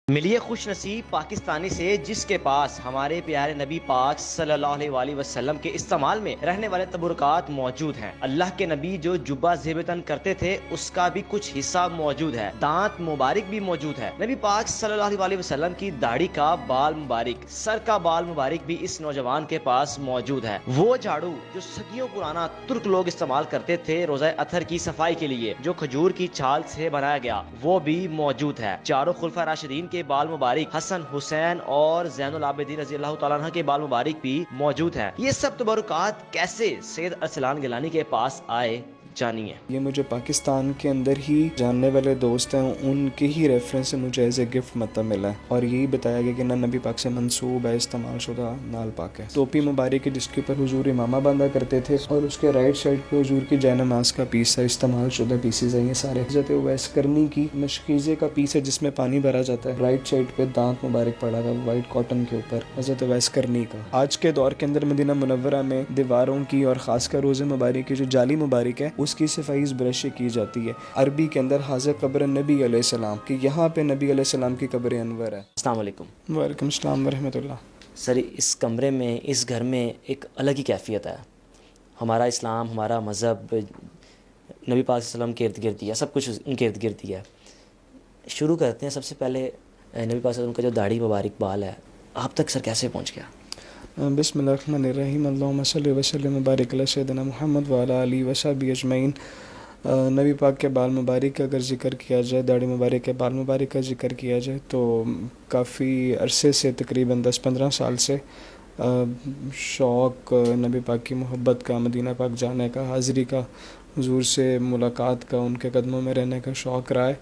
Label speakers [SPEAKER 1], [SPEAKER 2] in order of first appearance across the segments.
[SPEAKER 1] ملیے خوش نصیب پاکستانی سے جس کے پاس ہمارے پیارے نبی پاک صلی اللہ علیہ وسلم کے استعمال میں رہنے والے تبرکات موجود ہیں۔ اللہ کے نبی جو جبہ زیب تن کرتے تھے اس کا بھی کچھ حصہ موجود ہے، دانت مبارک بھی موجود ہے۔ نبی پاک صلی اللہ علیہ وسلم کی داڑھی کا بال مبارک، سر کا بال مبارک بھی اس نوجوان کے پاس موجود ہے۔ وہ جھاڑو جو صدیوں پرانا ترک لوگ استعمال کرتے تھے روزہ اطہر کی صفائی کے لیے، جو کھجور کی چھال سے بنایا گیا، وہ بھی موجود ہے۔ چاروں خلفائے راشدین کے بال مبارک، حسن، حسین اور زین العابدین رضی اللہ تعالیٰ عنہ کے بال مبارک بھی موجود ہیں۔ یہ سب تبرکات کیسے سید ارسلان گیلانی کے پاس آئے، جانیے۔
[SPEAKER 2] یہ مجھے پاکستان کے اندر ہی جاننے والے دوست ہیں، ان کے ہی ریفرنس سے مجھے ایز اے گفٹ مطلب ملا ہے، اور یہی بتایا گیا کہ نہ نبی پاک سے منسوب ہے، استعمال شدہ نال پاک ہے۔ ٹوپی مبارک ہے جس کے اوپر حضور امامہ باندھا کرتے تھے، اور اس کے رائٹ سائڈ پہ حضور کی جے نماز کا پیس ہے، استعمال شدہ پیسز ہیں یہ سارے۔ حضرت اویس کرنی کی مشکیزے کا پیس ہے جس میں پانی بھرا جاتا ہے، رائٹ سائڈ پہ دانت مبارک پڑا تھا وائٹ کاٹن کے اوپر، حضرت اویس کرنی کا۔ آج کے دور کے اندر مدینہ منورہ میں دیواروں کی اور خاص کر روزے مبارک کی جو جالی مبارک ہے اس کی صفائی برش کی جاتی ہے۔ عربی کے اندر حاضر قبر نبی علیہ السلام کہ یہاں پہ نبی علیہ السلام کی قبر انور ہے۔
[SPEAKER 1] السلام علیکم۔
[SPEAKER 2] وعلیکم السلام ورحمۃ اللہ۔
[SPEAKER 1] سر، اس کمرے میں، اس گھر میں ایک الگ ہی کیفیت ہے۔ ہمارا اسلام، ہمارا مذہب نبی پاک صلی اللہ علیہ وسلم کے ارد گرد ہی ہے، سب کچھ ان کے ارد گرد ہی ہے۔ شروع کرتے ہیں سب سے پہلے نبی پاک صلی اللہ علیہ وسلم کا جو داڑھی مبارک بال ہے آپ تک سر کیسے پہنچ گیا؟
[SPEAKER 2] بسم اللہ الرحمن الرحیم، اللہم صلی وسلم وبارک علی سیدنا محمد وعلی آلہ وصحبہ اجمعین۔ نبی پاک کے بال مبارک کا اگر ذکر کیا جائے، داڑھی مبارک کے بال مبارک کا ذکر کیا جائے تو کافی عرصے سے، تقریباً 10-15 سال سے شوق نبی پاک کی محبت کا، مدینہ پاک جانے کا، حاضری کا، حضور سے ملاقات کا، ان کے قدموں میں رہنے کا شوق رہا ہے،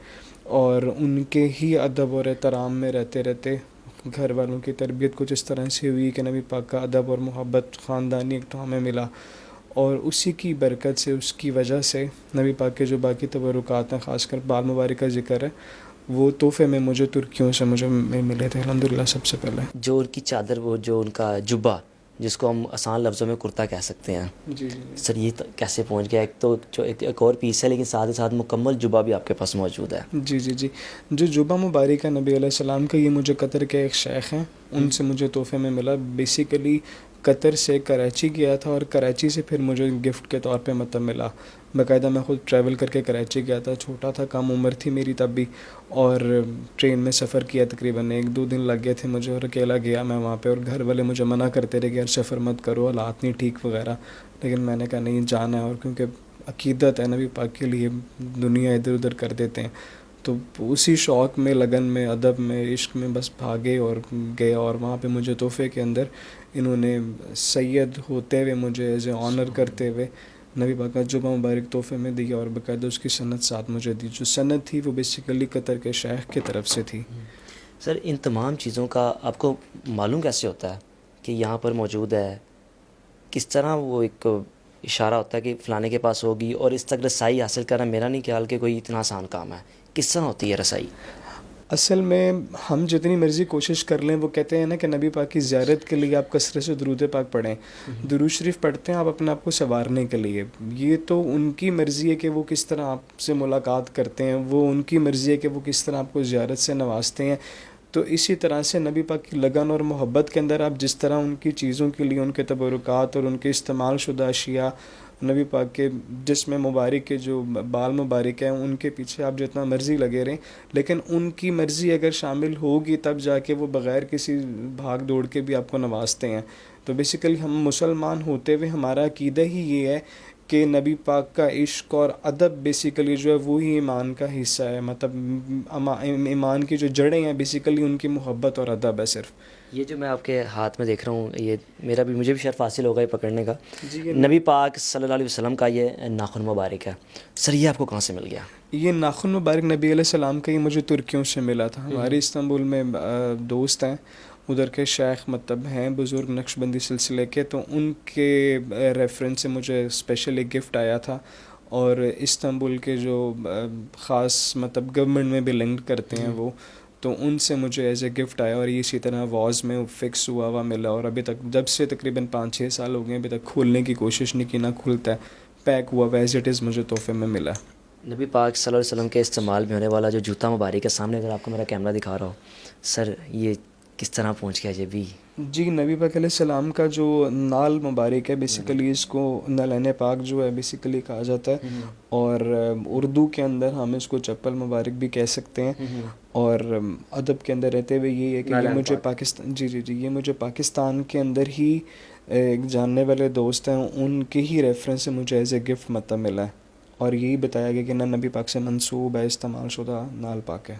[SPEAKER 2] اور ان کے ہی ادب اور احترام میں رہتے رہتے گھر والوں کی تربیت کچھ اس طرح سے ہوئی کہ نبی پاک کا ادب اور محبت خاندانی ایک تو ہمیں ملا، اور اسی کی برکت سے، اس کی وجہ سے نبی پاک کے جو باقی تبرکات ہیں، خاص کر بال مبارک کا ذکر ہے، وہ تحفے میں مجھے ترکیوں سے مجھے ملے تھے الحمدللہ سب سے پہلے۔
[SPEAKER 1] جو ان کی چادر، وہ جو ان کا جبہ جس کو ہم آسان لفظوں میں کرتا کہہ سکتے ہیں،
[SPEAKER 2] جی
[SPEAKER 1] سر یہ کیسے پہنچ گیا؟ ایک تو جو ایک اور پیس ہے لیکن ساتھ ہی ساتھ مکمل جبہ بھی آپ کے پاس موجود ہے۔
[SPEAKER 2] جی جی جی جو جبہ مبارک ہے نبی علیہ السلام کا، یہ مجھے قطر کے ایک شیخ ہیں، ان سے مجھے تحفے میں ملا۔ بیسیکلی قطر سے کراچی گیا تھا، اور کراچی سے پھر مجھے گفٹ کے طور پہ مطلب ملا۔ باقاعدہ میں خود ٹریول کر کے کراچی گیا تھا، چھوٹا تھا، کم عمر تھی میری تب بھی، اور ٹرین میں سفر کیا، تقریباً 1-2 دن لگ گئے تھے مجھے، اور اکیلا گیا میں وہاں پہ، اور گھر والے مجھے منع کرتے رہے کہ یار سفر مت کرو، حالات نہیں ٹھیک وغیرہ، لیکن میں نے کہا نہیں جانا ہے، اور کیونکہ عقیدت ہے نبی پاک کے لیے دنیا ادھر ادھر کر دیتے ہیں، تو اسی شوق میں، لگن میں، ادب میں، عشق میں بس بھاگے اور گئے، اور وہاں پہ مجھے تحفے کے اندر انہوں نے سید ہوتے ہوئے مجھے ایز اے آنر کرتے ہوئے نبی پاک کا جبہ مبارک تحفے میں دیا، اور باقاعدہ اس کی سند ساتھ مجھے دی۔ جو سند تھی وہ بیسیکلی قطر کے شیخ کی طرف سے تھی۔
[SPEAKER 1] سر، ان تمام چیزوں کا آپ کو معلوم کیسے ہوتا ہے کہ یہاں پر موجود ہے؟ کس طرح وہ ایک اشارہ ہوتا ہے کہ فلانے کے پاس ہوگی، اور اس تک رسائی حاصل کرنا میرا نہیں خیال کہ کوئی اتنا آسان کام ہے۔ کس طرح ہوتی ہے رسائی؟
[SPEAKER 2] اصل میں ہم جتنی مرضی کوشش کر لیں، وہ کہتے ہیں نا کہ نبی پاک کی زیارت کے لیے آپ کثرت سے درود پاک پڑھیں، درود شریف پڑھتے ہیں آپ اپنے آپ کو سنوارنے کے لیے، یہ تو ان کی مرضی ہے کہ وہ کس طرح آپ سے ملاقات کرتے ہیں، وہ ان کی مرضی ہے کہ وہ کس طرح آپ کو زیارت سے نوازتے ہیں۔ تو اسی طرح سے نبی پاک کی لگن اور محبت کے اندر آپ جس طرح ان کی چیزوں کے لیے، ان کے تبرکات اور ان کے استعمال شدہ اشیاء، نبی پاک کے جسم مبارک کے جو بال مبارک ہیں ان کے پیچھے آپ جتنا مرضی لگے رہیں، لیکن ان کی مرضی اگر شامل ہوگی تب جا کے وہ بغیر کسی بھاگ دوڑ کے بھی آپ کو نوازتے ہیں۔ تو بیسیکلی ہم مسلمان ہوتے ہوئے ہمارا عقیدہ ہی یہ ہے کہ نبی پاک کا عشق اور ادب بیسیکلی جو ہے وہی ایمان کا حصہ ہے، مطلب ایمان کی جو جڑیں ہیں بیسیکلی ان کی محبت اور ادب ہے صرف۔
[SPEAKER 1] یہ جو میں آپ کے ہاتھ میں دیکھ رہا ہوں، یہ مجھے بھی شرف حاصل ہوگا یہ پکڑنے کا۔
[SPEAKER 2] جی
[SPEAKER 1] نبی پاک صلی اللہ علیہ وسلم کا یہ ناخن مبارک ہے، سر یہ آپ کو کہاں سے مل گیا؟
[SPEAKER 2] یہ ناخن مبارک نبی علیہ السلام کا یہ مجھے ترکیوں سے ملا تھا۔ ہمارے استنبول میں دوست ہیں، ادھر کے شیخ مطلب ہیں بزرگ نقشبندی سلسلے کے، تو ان کے ریفرنس سے مجھے اسپیشل ایک گفٹ آیا تھا، اور استنبول کے جو خاص مطلب گورنمنٹ میں بھی لنک کرتے ہیں وہ، تو ان سے مجھے ایز اے گفٹ آیا، اور یہ اسی طرح واز میں فکس ہوا ملا، اور ابھی تک جب سے تقریباً 5-6 سال ہو گئے ابھی تک کھولنے کی کوشش نہیں کی، نہ کھلتا ہے، پیک ہوا ایز اٹ از مجھے تحفے میں ملا۔
[SPEAKER 1] نبی پاک صلی اللہ علیہ وسلم کے استعمال میں ہونے والا جو جوتا مبارک ہے، سامنے اگر آپ کو میرا کیمرہ دکھا رہا ہو سر، یہ کس طرح پہنچ گیا یہ بھی؟
[SPEAKER 2] جی نبی پاک علیہ السلام کا جو نال مبارک ہے، بیسیکلی اس کو نالین پاک جو ہے بیسیکلی کہا جاتا ہے، اور اردو کے اندر ہم اس کو چپل مبارک بھی کہہ سکتے ہیں، اور ادب کے اندر رہتے ہوئے یہ ہے کہ یہ مجھے پاکستان جی یہ مجھے پاکستان کے اندر ہی ایک جاننے والے دوست ہیں، ان کے ہی ریفرنس سے مجھے ایز اے گفٹ مطلب ملا ہے، اور یہی بتایا گیا کہ نہ نبی پاک سے منسوب ہے، استعمال شدہ نال پاک ہے۔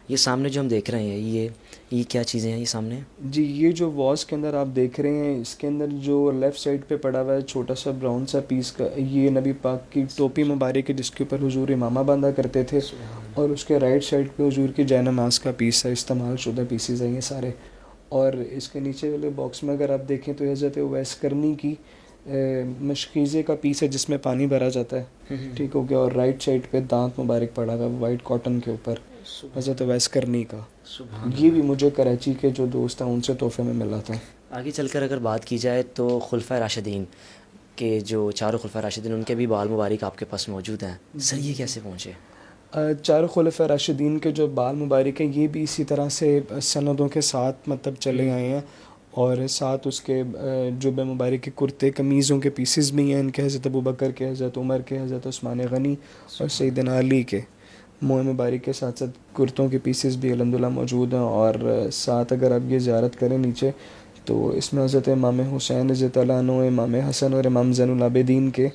[SPEAKER 1] یہ سامنے جو ہم دیکھ رہے ہیں یہ کیا چیزیں ہیں یہ سامنے؟
[SPEAKER 2] جی یہ جو واس کے اندر آپ دیکھ رہے ہیں، اس کے اندر جو لیفٹ سائڈ پہ پڑا ہوا ہے چھوٹا سا براؤن سا پیس کا، یہ نبی پاک کی ٹوپی مبارک ہے جس کے اوپر حضور امامہ باندھا کرتے تھے، اور اس کے رائٹ سائڈ پہ حضور کی جے نماز کا پیس ہے، استعمال شدہ پیسز ہیں یہ سارے۔ اور اس کے نیچے والے باکس میں اگر آپ دیکھیں تو حضرت اویس کرنی کی مشکیزے کا پیس ہے جس میں پانی بھرا جاتا ہے، ٹھیک ہو گیا، اور رائٹ سائڈ پہ دانت مبارک پڑا ہوا ہے وائٹ کاٹن کے اوپر حضرت اویس کرنی کا۔ یہ بھی مجھے کراچی کے جو دوست ہیں ان سے تحفے میں ملا تھا۔
[SPEAKER 1] آگے چل کر اگر بات کی جائے تو خلفۂ راشدین کے جو چاروں خلفۂ راشدین، ان کے بھی بال مبارک آپ کے پاس موجود ہیں، سر یہ کیسے پہنچے؟
[SPEAKER 2] چاروں خلفۂ راشدین کے جو بال مبارک ہیں یہ بھی اسی طرح سے سندوں کے ساتھ مطلب چلے آئے ہیں، اور ساتھ اس کے جبہ مبارک کے کرتے قمیضوں کے پیسز بھی ہیں ان کے، حضرت ابوبکر کے، حضرت عمر کے، حضرت عثمان غنی اور سیدنا علی کے موئے مبارک کے ساتھ ساتھ کرتوں کے پیسز بھی الحمدللہ موجود ہیں۔ اور ساتھ اگر آپ یہ زیارت کریں نیچے تو اس میں حضرت امام حسین رضی اللہ عنہ، امام حسن اور امام زین العابدین کے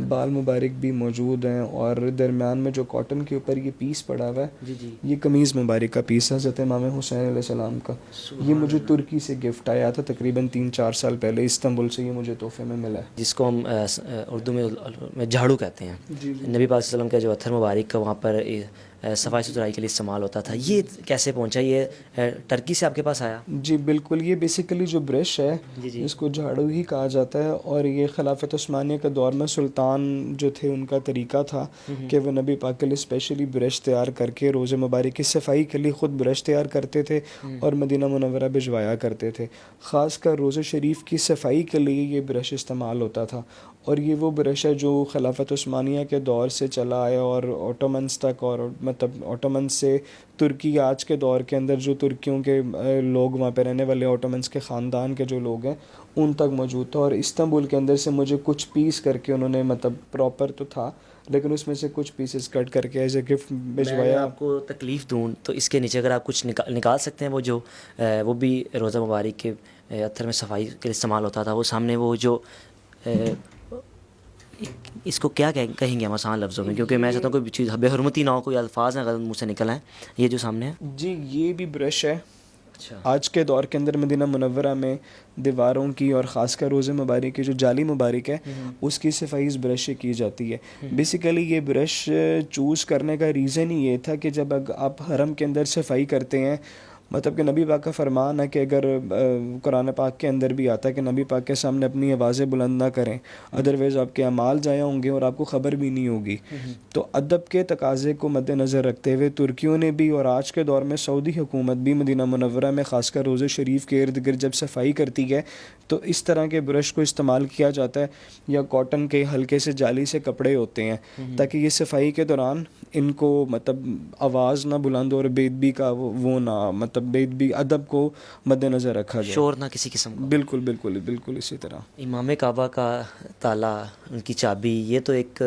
[SPEAKER 2] بال مبارک بھی موجود ہیں، اور درمیان میں جو کاٹن کے اوپر یہ پیس پڑا ہوا ہے یہ قمیض مبارک کا پیس ہے حضرت امام حسین علیہ السلام کا۔ یہ مجھے ترکی سے گفٹ آیا تھا تقریباً 3-4 سال پہلے، استنبول سے یہ مجھے تحفے میں ملا ہے،
[SPEAKER 1] جس کو ہم اردو میں جھاڑو کہتے ہیں۔ نبی پاک صلی اللہ علیہ وسلم کا جو اتھر مبارک کا وہاں پر صفائی ستھرائی کے لیے استعمال ہوتا تھا، یہ کیسے پہنچا؟ یہ ٹرکی سے آپ کے پاس آیا؟
[SPEAKER 2] جی بالکل، یہ بیسیکلی جو برش ہے اس کو جھاڑو ہی کہا جاتا ہے، اور یہ خلافت عثمانیہ کے دور میں سلطان جو تھے ان کا طریقہ تھا کہ وہ نبی پاک کے لیے اسپیشلی برش تیار کر کے روزے مبارک کی صفائی کے لیے خود برش تیار کرتے تھے اور مدینہ منورہ بھجوایا کرتے تھے۔ خاص کر روزہ شریف کی صفائی کے لیے یہ برش استعمال ہوتا تھا، اور یہ وہ برش ہے جو خلافت عثمانیہ کے دور سے چلا ہے اور اوٹومنس تک، اور مطلب اوٹومنس سے ترکی آج کے دور کے اندر جو ترکیوں کے لوگ وہاں پہ رہنے والے اوٹومنس کے خاندان کے جو لوگ ہیں ان تک موجود تھا۔ اور استنبول کے اندر سے مجھے کچھ پیس کر کے انہوں نے، مطلب پراپر تو تھا لیکن اس میں سے کچھ پیسز کٹ کر کے ایز اے گفٹ بھجوایا۔
[SPEAKER 1] میں آپ کو تکلیف دوں تو اس کے نیچے اگر آپ کچھ نکال سکتے ہیں، وہ بھی روزہ مبارک کے اتھر میں صفائی کے لیے استعمال ہوتا تھا، وہ سامنے وہ جو اس کو کیا کہیں گے ہم آسان لفظوں میں، کیونکہ میں چاہتا ہوں کوئی چیز بے حرمتی نہ ہو، کوئی الفاظ نہ غلط منہ سے نکل آئیں۔ یہ جو سامنے ہے
[SPEAKER 2] جی یہ بھی برش ہے۔
[SPEAKER 1] اچھا،
[SPEAKER 2] آج کے دور کے اندر مدینہ منورہ میں دیواروں کی اور خاص کر روزہ مبارک کی جو جالی مبارک ہے اس کی صفائی اس برش سے کی جاتی ہے۔ بیسیکلی یہ برش چوز کرنے کا ریزن ہی یہ تھا کہ جب آپ حرم کے اندر صفائی کرتے ہیں، مطلب کہ نبی پاک کا فرمان ہے کہ اگر قرآن پاک کے اندر بھی آتا ہے کہ نبی پاک کے سامنے اپنی آوازیں بلند نہ کریں، ادروائز آپ کے اعمال ضائع ہوں گے اور آپ کو خبر بھی نہیں ہوگی۔ تو ادب کے تقاضے کو مد نظر رکھتے ہوئے ترکیوں نے بھی اور آج کے دور میں سعودی حکومت بھی مدینہ منورہ میں خاص کر روزہ شریف کے ارد گرد جب صفائی کرتی ہے تو اس طرح کے برش کو استعمال کیا جاتا ہے، یا کاٹن کے ہلکے سے جالی سے کپڑے ہوتے ہیں تاکہ یہ صفائی کے دوران ان کو مطلب آواز نہ بلند اور بے ادبی کا وہ نہ، مطلب بے ادبی، ادب کو مد نظر رکھا جائے،
[SPEAKER 1] شور نہ کسی قسم کا۔
[SPEAKER 2] بالکل بالکل بالکل اسی طرح
[SPEAKER 1] امام کعبہ کا تالا، ان کی چابی، یہ تو ایک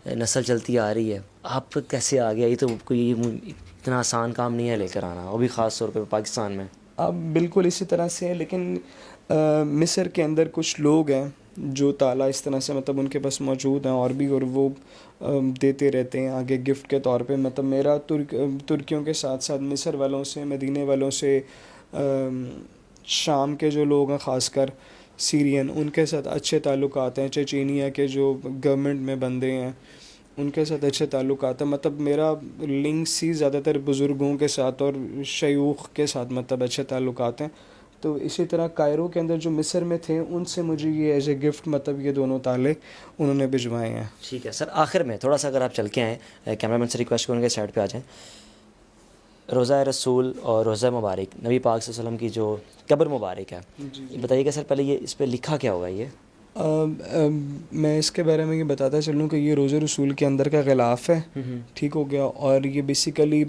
[SPEAKER 1] نسل چلتی آ رہی ہے، آپ کیسے آ گیا؟ یہ تو کوئی اتنا آسان کام نہیں ہے لے کر آنا، وہ بھی خاص طور پہ پاکستان میں۔
[SPEAKER 2] اب بالکل اسی طرح سے ہے، لیکن مصر کے اندر کچھ لوگ ہیں جو تالا اس طرح سے مطلب ان کے پاس موجود ہیں اور بھی، اور وہ دیتے رہتے ہیں آگے گفٹ کے طور پہ۔ مطلب میرا ترکیوں کے ساتھ ساتھ مصر والوں سے، مدینے والوں سے، شام کے جو لوگ ہیں خاص کر سیرین، ان کے ساتھ اچھے تعلقات ہیں۔ چچینیا کے جو گورنمنٹ میں بندے ہیں ان کے ساتھ اچھے تعلقات ہیں۔ مطلب میرا لنکس ہی زیادہ تر بزرگوں کے ساتھ اور شیوخ کے ساتھ مطلب اچھے تعلقات ہیں۔ تو اسی طرح کائرو کے اندر جو مصر میں تھے ان سے مجھے یہ ایز اے گفٹ مطلب یہ دونوں تالے انہوں نے بھجوائے ہیں۔
[SPEAKER 1] ٹھیک ہے سر، آخر میں تھوڑا سا اگر آپ چل کے آئیں، کیمرہ مین سے ریکویسٹ کروں گے سائڈ پہ آ جائیں۔ روزہ رسول اور روزہ مبارک، نبی پاک صلی اللہ علیہ وسلم کی جو قبر مبارک ہے، بتائیے گا سر پہلے یہ اس پہ لکھا کیا ہوگا؟ یہ
[SPEAKER 2] میں اس کے بارے میں یہ بتاتا چلوں کہ یہ روزہ رسول کے اندر کا غلاف ہے، ٹھیک ہو گیا. اور یہ بیسیکلی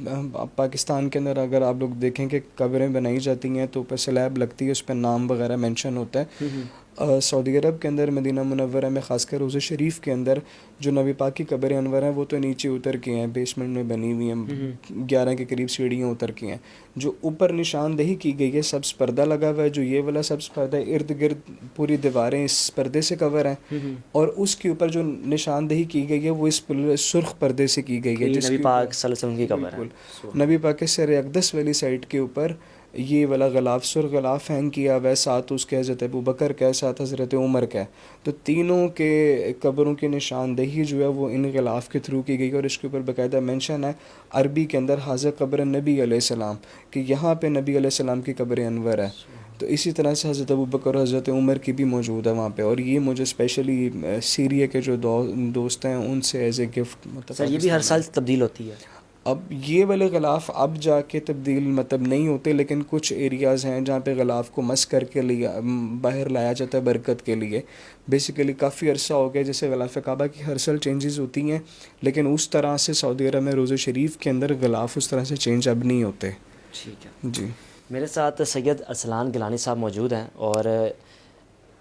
[SPEAKER 2] پاکستان کے اندر اگر آپ لوگ دیکھیں کہ قبریں بنائی جاتی ہیں تو اوپر سلیب لگتی ہے، اس پہ نام وغیرہ مینشن ہوتا ہے. سعودی عرب کے اندر مدینہ منورہ میں خاص کر روضہ شریف کے اندر جو نبی پاک کی قبر انور ہیں وہ تو نیچے اتر کے ہیں، بیسمنٹ میں بنی ہوئی ہیں، 11 کے قریب سیڑھیاں اتر کے ہیں. جو اوپر نشاندہی کی گئی ہے سبز پردہ لگا ہوا ہے، جو یہ والا سبز پردہ ہے، ارد گرد پوری دیواریں اس پردے سے کور ہیں، اور اس کے اوپر جو نشاندہی کی گئی ہے وہ اس سرخ پردے سے کی گئی ہے، جس
[SPEAKER 1] نبی
[SPEAKER 2] کے
[SPEAKER 1] پاک صلی اللہ علیہ وسلم کی قبر ہے.
[SPEAKER 2] بالکل نبی پاک کے سر اقدس والی سائڈ کے اوپر یہ والا غلاف، سرخ غلاف ہینگ کیا ہوا ہے. ساتھ اس کے حضرت ابوبکر کا ہے، ساتھ حضرت عمر کا ہے. تو تینوں کے قبروں کی نشاندہی جو ہے وہ ان غلاف کے تھرو کی گئی، اور اس کے اوپر باقاعدہ مینشن ہے عربی کے اندر حاضر قبر نبی علیہ السلام، کہ یہاں پہ نبی علیہ السلام کی قبر انور ہے. تو اسی طرح سے حضرت ابوبکر اور حضرت عمر کی بھی موجود ہے وہاں پہ. اور یہ مجھے اسپیشلی سیریا کے جو دوست ہیں ان سے ایز اے گفٹ
[SPEAKER 1] سر یہ بھی ہر سال تبدیل ہوتی ہے؟
[SPEAKER 2] اب یہ والے غلاف اب جا کے تبدیل نہیں ہوتے، لیکن کچھ ایریاز ہیں جہاں پہ غلاف کو مس کر کے باہر لایا جاتا ہے برکت کے لیے. بیسیکلی کافی عرصہ ہو گیا جیسے غلاف کعبہ کی ہر سال چینجز ہوتی ہیں، لیکن اس طرح سے سعودی عرب میں روزہ شریف کے اندر غلاف اس طرح سے چینج اب نہیں ہوتے.
[SPEAKER 1] ٹھیک ہے
[SPEAKER 2] جی.
[SPEAKER 1] میرے ساتھ سید ارسلان گیلانی صاحب موجود ہیں، اور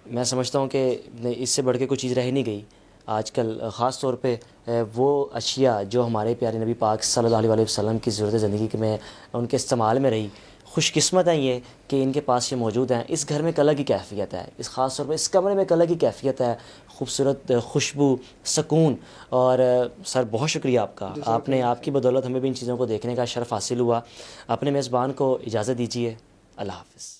[SPEAKER 1] میں سمجھتا ہوں کہ اس سے بڑھ کے کوئی چیز رہ نہیں گئی آج کل، خاص طور پہ وہ اشیاء جو ہمارے پیارے نبی پاک صلی اللہ علیہ وسلم کی ضرورت زندگی میں ان کے استعمال میں رہی. خوش قسمت ہیں یہ کہ ان کے پاس یہ موجود ہیں. اس گھر میں ایک الگ ہی کیفیت ہے، اس خاص طور پہ اس کمرے میں ایک الگ ہی کیفیت ہے، خوبصورت خوشبو، سکون. اور سر بہت شکریہ آپ کا، آپ کی بدولت ہمیں بھی ان چیزوں کو دیکھنے کا شرف حاصل ہوا. اپنے میزبان کو اجازت دیجیے. اللہ حافظ.